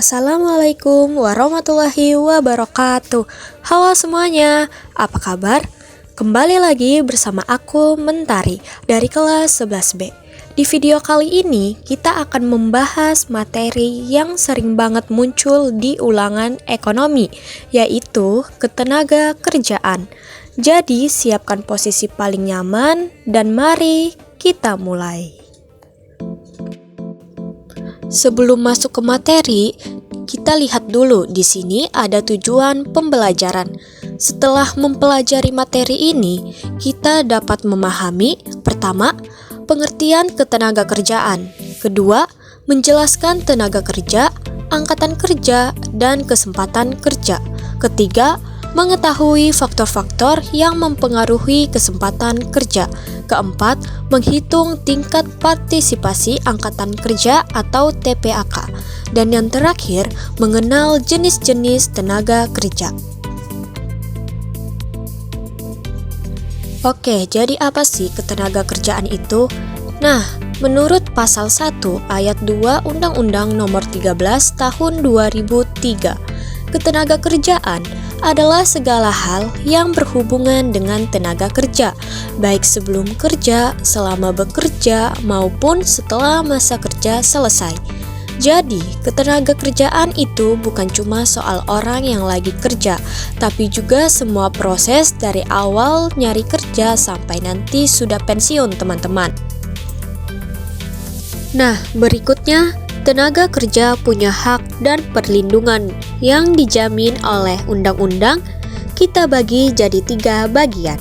Assalamualaikum warahmatullahi wabarakatuh. Halo semuanya, apa kabar? Kembali lagi bersama aku Mentari dari kelas 11B. Di video kali ini kita akan membahas materi yang sering banget muncul di ulangan ekonomi, yaitu ketenaga kerjaan. Jadi siapkan posisi paling nyaman dan mari kita mulai. Sebelum masuk ke materi, kita lihat dulu di sini ada tujuan pembelajaran. Setelah mempelajari materi ini, kita dapat memahami pertama, pengertian ketenaga kerjaan. Kedua, menjelaskan tenaga kerja, angkatan kerja, dan kesempatan kerja. Ketiga, mengetahui faktor-faktor yang mempengaruhi kesempatan kerja. Keempat, menghitung tingkat partisipasi angkatan kerja atau TPAK. Dan yang terakhir, mengenal jenis-jenis tenaga kerja. Oke, jadi apa sih ketenaga kerjaan itu? Nah, menurut pasal 1 ayat 2 Undang-Undang Nomor 13 Tahun 2003, ketenaga kerjaan adalah segala hal yang berhubungan dengan tenaga kerja, baik sebelum kerja, selama bekerja, maupun setelah masa kerja selesai. Jadi, ketenaga kerjaan itu bukan cuma soal orang yang lagi kerja, tapi juga semua proses dari awal nyari kerja sampai nanti sudah pensiun, teman-teman. Nah, berikutnya, tenaga kerja punya hak dan perlindungan yang dijamin oleh undang-undang. Kita bagi jadi 3 bagian.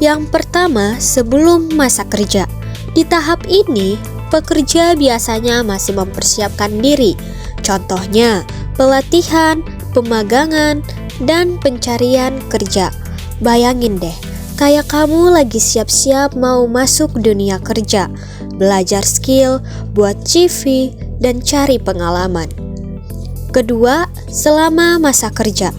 Yang pertama, sebelum masa kerja. Di tahap ini, pekerja biasanya masih mempersiapkan diri. Contohnya, pelatihan, pemagangan, dan pencarian kerja. Bayangin deh, kayak kamu lagi siap-siap mau masuk dunia kerja, belajar skill, buat CV, dan cari pengalaman. Kedua, selama masa kerja.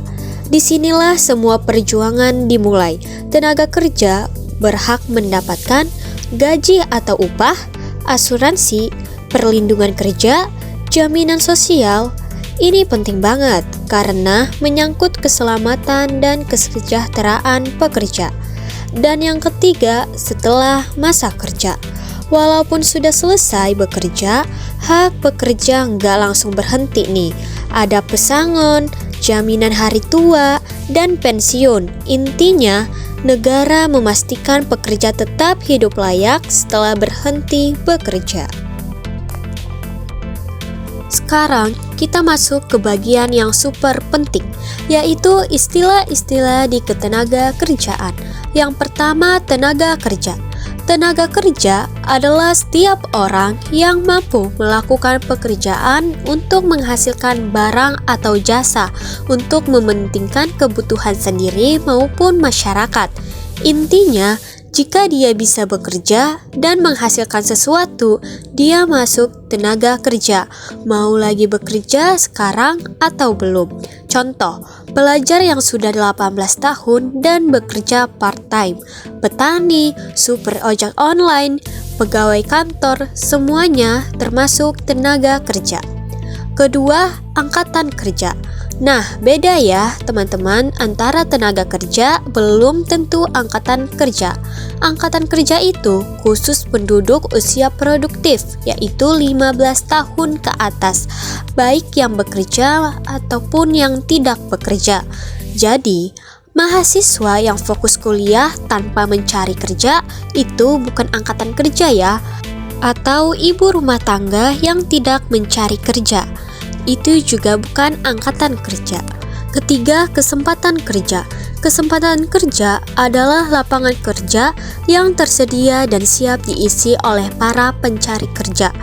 Disinilah semua perjuangan dimulai. Tenaga kerja berhak mendapatkan gaji atau upah, asuransi, perlindungan kerja, jaminan sosial. Ini penting banget karena menyangkut keselamatan dan kesejahteraan pekerja. Dan yang ketiga, setelah masa kerja. Walaupun sudah selesai bekerja, hak pekerja nggak langsung berhenti nih. Ada pesangon, jaminan hari tua, dan pensiun. Intinya, negara memastikan pekerja tetap hidup layak setelah berhenti bekerja. Sekarang kita masuk ke bagian yang super penting, yaitu istilah-istilah di ketenaga kerjaan. Yang pertama, tenaga kerja. Tenaga kerja adalah setiap orang yang mampu melakukan pekerjaan untuk menghasilkan barang atau jasa untuk mementingkan kebutuhan sendiri maupun masyarakat. Intinya, jika dia bisa bekerja dan menghasilkan sesuatu, dia masuk tenaga kerja, mau lagi bekerja sekarang atau belum. Contoh, pelajar yang sudah 18 tahun dan bekerja part-time, petani, supir ojek online, pegawai kantor, semuanya termasuk tenaga kerja. Kedua, angkatan kerja. Nah, beda ya teman-teman antara tenaga kerja belum tentu angkatan kerja. Angkatan kerja itu khusus penduduk usia produktif, yaitu 15 tahun ke atas, baik yang bekerja ataupun yang tidak bekerja. Jadi, mahasiswa yang fokus kuliah tanpa mencari kerja itu bukan angkatan kerja ya, atau ibu rumah tangga yang tidak mencari kerja. Itu juga bukan angkatan kerja. Ketiga, kesempatan kerja. Kesempatan kerja adalah lapangan kerja yang tersedia dan siap diisi oleh para pencari kerja.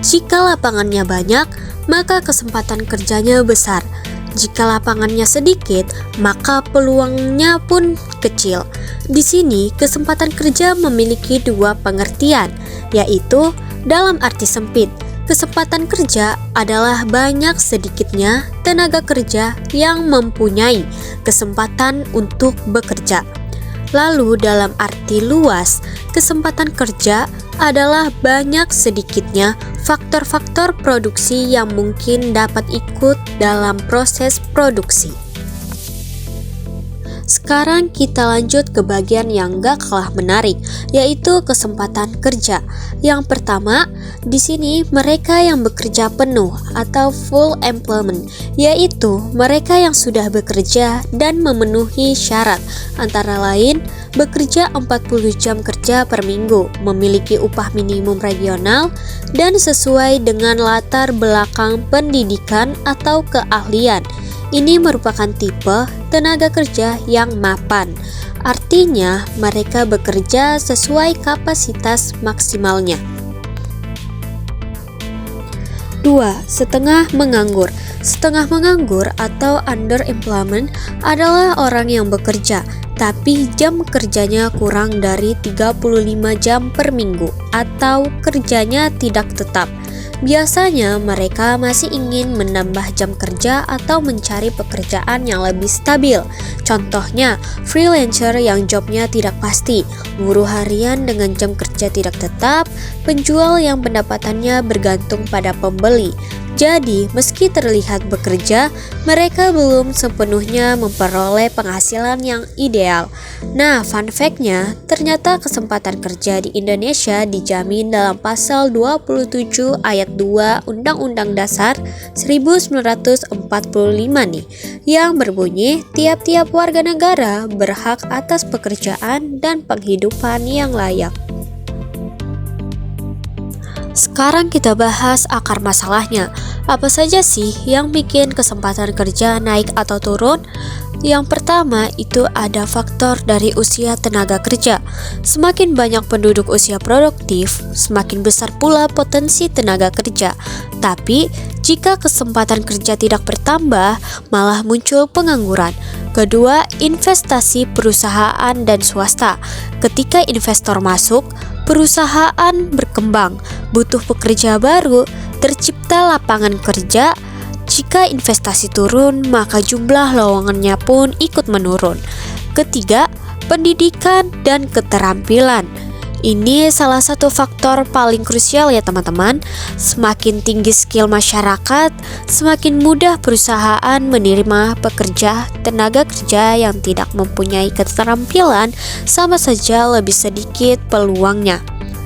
Jika lapangannya banyak, maka kesempatan kerjanya besar. Jika lapangannya sedikit, maka peluangnya pun kecil. Di sini, kesempatan kerja memiliki 2 pengertian, yaitu dalam arti sempit. Kesempatan kerja adalah banyak sedikitnya tenaga kerja yang mempunyai kesempatan untuk bekerja. Lalu dalam arti luas, kesempatan kerja adalah banyak sedikitnya faktor-faktor produksi yang mungkin dapat ikut dalam proses produksi. Sekarang kita lanjut ke bagian yang gak kalah menarik, yaitu kesempatan kerja. Yang pertama, di sini mereka yang bekerja penuh atau full employment, yaitu mereka yang sudah bekerja dan memenuhi syarat, antara lain bekerja 40 jam kerja per minggu, memiliki upah minimum regional, dan sesuai dengan latar belakang pendidikan atau keahlian. Ini merupakan tipe tenaga kerja yang mapan. Artinya, mereka bekerja sesuai kapasitas maksimalnya. 2. Setengah menganggur. Setengah menganggur atau underemployment adalah orang yang bekerja, tapi jam kerjanya kurang dari 35 jam per minggu atau kerjanya tidak tetap. Biasanya mereka masih ingin menambah jam kerja atau mencari pekerjaan yang lebih stabil. Contohnya, freelancer yang jobnya tidak pasti, buruh harian dengan jam kerja tidak tetap, penjual yang pendapatannya bergantung pada pembeli. Jadi, meski terlihat bekerja, mereka belum sepenuhnya memperoleh penghasilan yang ideal. Nah, fun fact-nya, ternyata kesempatan kerja di Indonesia dijamin dalam pasal 27 ayat 2 Undang-Undang Dasar 1945 nih, yang berbunyi tiap-tiap warga negara berhak atas pekerjaan dan penghidupan yang layak. Sekarang kita bahas akar masalahnya. Apa saja sih yang bikin kesempatan kerja naik atau turun? Yang pertama itu ada faktor dari usia tenaga kerja. Semakin banyak penduduk usia produktif, semakin besar pula potensi tenaga kerja. Tapi jika kesempatan kerja tidak bertambah, malah muncul pengangguran. Kedua, investasi perusahaan dan swasta. Ketika investor masuk, perusahaan berkembang, butuh pekerja baru, tercipta lapangan kerja. Jika investasi turun, maka jumlah lowongannya pun ikut menurun. Ketiga, pendidikan dan keterampilan. Ini salah satu faktor paling krusial ya teman-teman. Semakin tinggi skill masyarakat, semakin mudah perusahaan menerima pekerja tenaga kerja yang tidak mempunyai keterampilan, sama saja lebih sedikit peluangnya.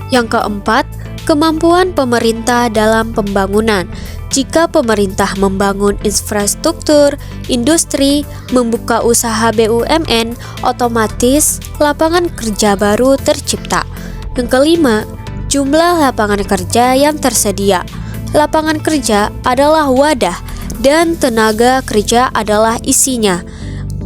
Yang keempat, kemampuan pemerintah dalam pembangunan. Jika pemerintah membangun infrastruktur, industri, membuka usaha BUMN, otomatis lapangan kerja baru tercipta. Yang kelima, jumlah lapangan kerja yang tersedia. Lapangan kerja adalah wadah dan tenaga kerja adalah isinya.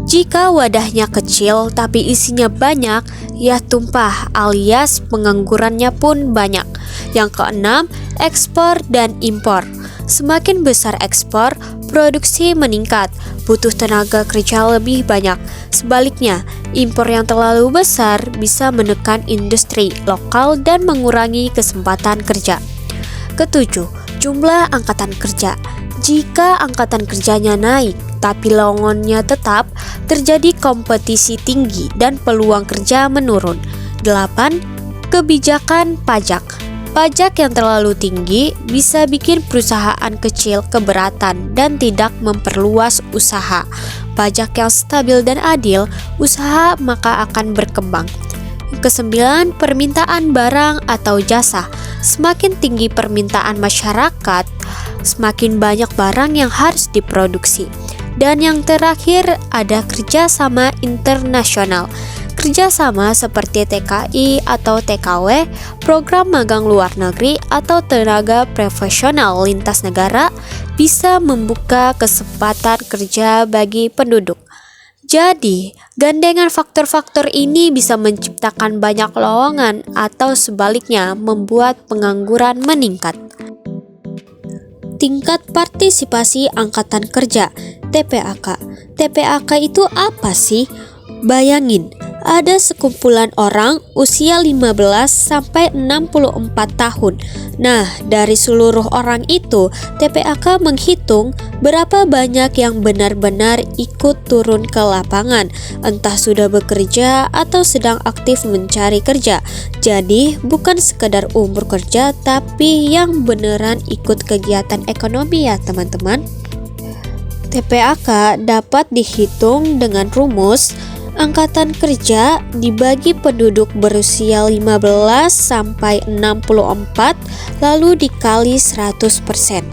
Jika wadahnya kecil tapi isinya banyak, ya tumpah alias penganggurannya pun banyak. Yang keenam, ekspor dan impor. Semakin besar ekspor, produksi meningkat, butuh tenaga kerja lebih banyak. Sebaliknya, impor yang terlalu besar bisa menekan industri lokal dan mengurangi kesempatan kerja. Ketujuh, jumlah angkatan kerja. Jika angkatan kerjanya naik, tapi lowongannya tetap, terjadi kompetisi tinggi dan peluang kerja menurun. 8. Kebijakan pajak. Pajak yang terlalu tinggi bisa bikin perusahaan kecil keberatan dan tidak memperluas usaha. Pajak yang stabil dan adil, usaha maka akan berkembang. Kesembilan, permintaan barang atau jasa. Semakin tinggi permintaan masyarakat, semakin banyak barang yang harus diproduksi. Dan yang terakhir ada kerjasama internasional. Kerjasama seperti TKI atau TKW, program magang luar negeri atau tenaga profesional lintas negara bisa membuka kesempatan kerja bagi penduduk. Jadi, gandengan faktor-faktor ini bisa menciptakan banyak lowongan atau sebaliknya membuat pengangguran meningkat. Tingkat partisipasi angkatan kerja, TPAK. TPAK itu apa sih? Bayangin, Ada sekumpulan orang usia 15 sampai 64 tahun. Nah, dari seluruh orang itu, TPAK menghitung berapa banyak yang benar-benar ikut turun ke lapangan, entah sudah bekerja atau sedang aktif mencari kerja. Jadi, bukan sekedar umur kerja, tapi yang beneran ikut kegiatan ekonomi ya teman-teman. TPAK dapat dihitung dengan rumus angkatan kerja dibagi penduduk berusia 15 sampai 64 lalu dikali 100%.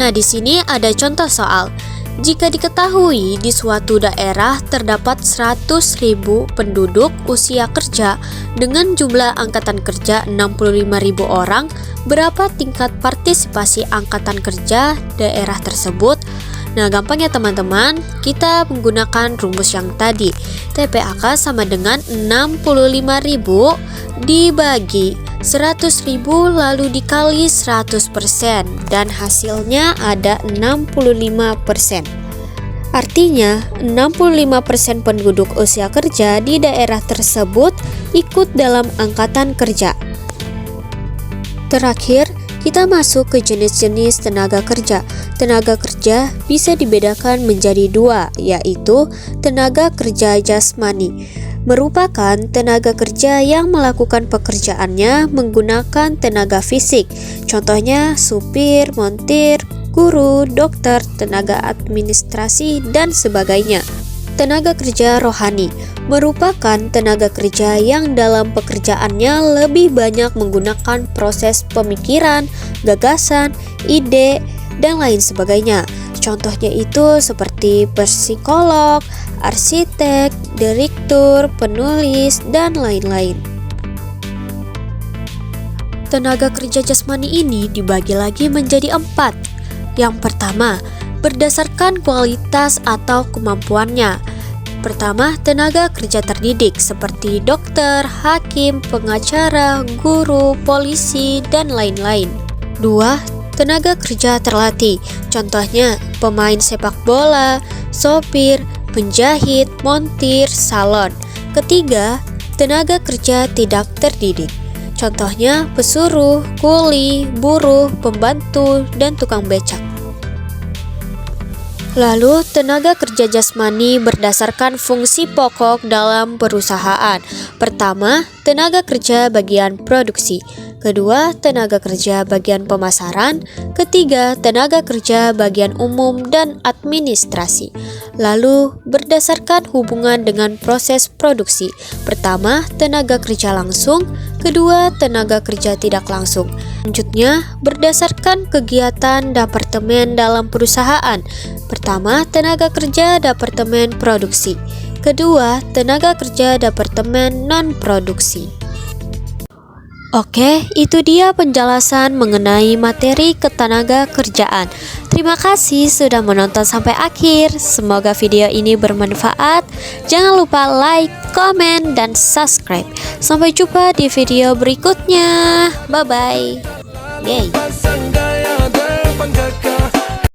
Nah, di sini ada contoh soal. Jika diketahui di suatu daerah terdapat 100.000 penduduk usia kerja dengan jumlah angkatan kerja 65.000 orang, berapa tingkat partisipasi angkatan kerja daerah tersebut? Nah, gampang ya teman-teman, kita menggunakan rumus yang tadi. TPAK sama dengan 65.000 dibagi 100.000 lalu dikali 100% dan hasilnya ada 65%. Artinya 65% penduduk usia kerja di daerah tersebut ikut dalam angkatan kerja. Terakhir, kita masuk ke jenis-jenis tenaga kerja. Tenaga kerja bisa dibedakan menjadi dua, yaitu tenaga kerja jasmani, merupakan tenaga kerja yang melakukan pekerjaannya menggunakan tenaga fisik. Contohnya supir, montir, guru, dokter, tenaga administrasi, dan sebagainya. Tenaga kerja rohani merupakan tenaga kerja yang dalam pekerjaannya lebih banyak menggunakan proses pemikiran, gagasan, ide, dan lain sebagainya. Contohnya itu seperti psikolog, arsitek, direktur, penulis, dan lain-lain. Tenaga kerja jasmani ini dibagi lagi menjadi 4. Yang pertama, berdasarkan kualitas atau kemampuannya. Pertama, tenaga kerja terdidik seperti dokter, hakim, pengacara, guru, polisi, dan lain-lain. 2. Tenaga kerja terlatih, contohnya pemain sepak bola, sopir, penjahit, montir, salon. Ketiga, tenaga kerja tidak terdidik, contohnya pesuruh, kuli, buruh, pembantu, dan tukang becak. Lalu, tenaga kerja jasmani berdasarkan fungsi pokok dalam perusahaan. Pertama, tenaga kerja bagian produksi. Kedua, tenaga kerja bagian pemasaran. Ketiga, tenaga kerja bagian umum dan administrasi. Lalu, berdasarkan hubungan dengan proses produksi. Pertama, tenaga kerja langsung. Kedua, tenaga kerja tidak langsung. Selanjutnya, berdasarkan kegiatan departemen dalam perusahaan. Pertama, tenaga kerja departemen produksi. Kedua, tenaga kerja departemen non-produksi. Oke, itu dia penjelasan mengenai materi ketenaga kerjaan. Terima kasih sudah menonton sampai akhir. Semoga video ini bermanfaat. Jangan lupa like, komen, dan subscribe. Sampai jumpa di video berikutnya. Bye-bye. Yay.